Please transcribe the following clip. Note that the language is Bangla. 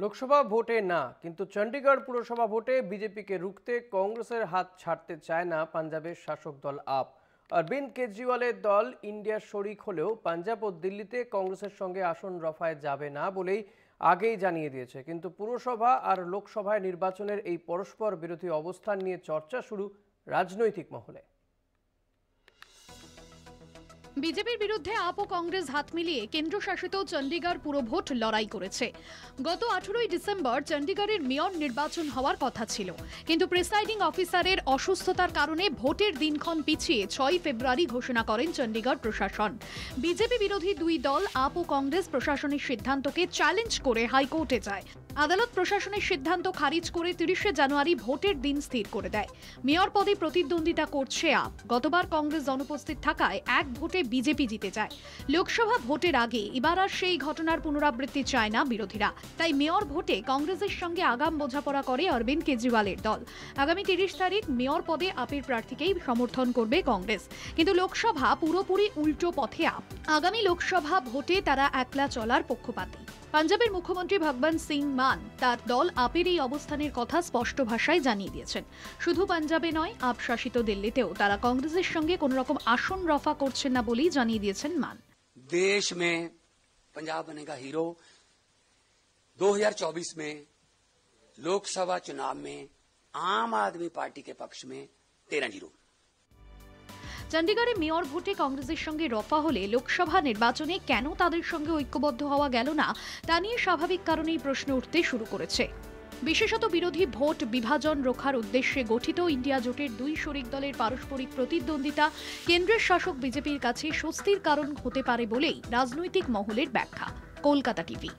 লোকসভা ভোটে না, কিন্তু চণ্ডীগড় পুরসভা ভোটে বিজেপিকে রুখতে কংগ্রেসের হাত ছাড়তে চায় না পাঞ্জাবের শাসক দল আপ। অরবিন্দ কেজরিওয়ালের দল ইন্ডিয়ার শরিক হলেও পাঞ্জাব ও দিল্লিতে কংগ্রেসের সঙ্গে আসন রফায় যাবে না বলেই আগেই জানিয়ে দিয়েছে। কিন্তু পুরসভা আর লোকসভায় নির্বাচনের এই পরস্পর বিরোধী অবস্থান নিয়ে চর্চা শুরু রাজনৈতিক মহলে। বিজেপির বিরুদ্ধে আপ ও কংগ্রেস হাত মিলিয়ে কেন্দ্রশাসিত চণ্ডীগড় পুর ভোট লড়াই করেছে। গত 18ই ডিসেম্বর চণ্ডীগড়ের মেয়র নির্বাচন হওয়ার কথা ছিল, কিন্তু প্রিসাইডিং অফিসারের অসুস্থতার কারণে ভোটের দিনক্ষণ পিছিয়ে 6ই ফেব্রুয়ারি ঘোষণা করেন চণ্ডীগড় প্রশাসন। বিজেপি বিরোধী দুই দল আপ ও কংগ্রেস প্রশাসনের সিদ্ধান্তকে চ্যালেঞ্জ করে হাইকোর্টে যায়। আদালত প্রশাসনের সিদ্ধান্ত খারিজ করে 30শে জানুয়ারি ভোটের দিন স্থির করে দেয়। মেয়র পদে প্রতিদ্বন্দ্বিতা করছে আপ। গতবার কংগ্রেস অনুপস্থিত থাকায় এক ভোটে বিজেপি জিতে যায়। লোকসভা ভোটের আগে এবার আর সেই ঘটনার পুনরাবৃত্তি চায় না বিরোধীরা। তাই মেয়র ভোটে কংগ্রেসের সঙ্গে আগাম বোঝাপড়া করে অরবিন্দ কেজরিওয়ালের দল। আগামী 30 তারিখ মেয়র পদে আপের প্রার্থীকেই সমর্থন করবে কংগ্রেস, কিন্তু লোকসভা পুরোপুরি উল্টো পথে আপ। আগামী লোকসভা ভোটে তারা একলা চলার পক্ষপাতী। পাঞ্জাবের মুখ্যমন্ত্রী ভগবন্ত সিং মান তার দল আপের এই অবস্থানের কথা স্পষ্ট ভাষায় জানিয়ে দিয়েছেন। শুধু পাঞ্জাবে নয়, আপ শাসিত দিল্লিতেও তারা কংগ্রেসের সঙ্গে কোন রকম আসন রফা করছেন না বলেই জানিয়ে দিয়েছেন মান। देश में पंजाब बनेगा हीरो। 2024 में लोकसभा चुनाव में आम आदमी पार्टी के पक्ष में 13-0। চণ্ডীগড়ে মেয়র ভোটে কংগ্রেসের সঙ্গে রফা হলে লোকসভা নির্বাচনে কেন তাদের সঙ্গে ঐক্যবদ্ধ হওয়া গেল না, তা নিয়ে স্বাভাবিক কারণেই প্রশ্ন উঠতে শুরু করেছে। বিশেষত বিরোধী ভোট বিভাজন রক্ষার উদ্দেশ্যে গঠিত ইন্ডিয়া জোটের দুই শরিক দলের পারস্পরিক প্রতিদ্বন্দ্বিতা কেন্দ্রের শাসক বিজেপির কাছে স্বস্তির কারণ হতে পারে বলেই রাজনৈতিক মহলের ব্যাখ্যা। কলকাতা টিভি।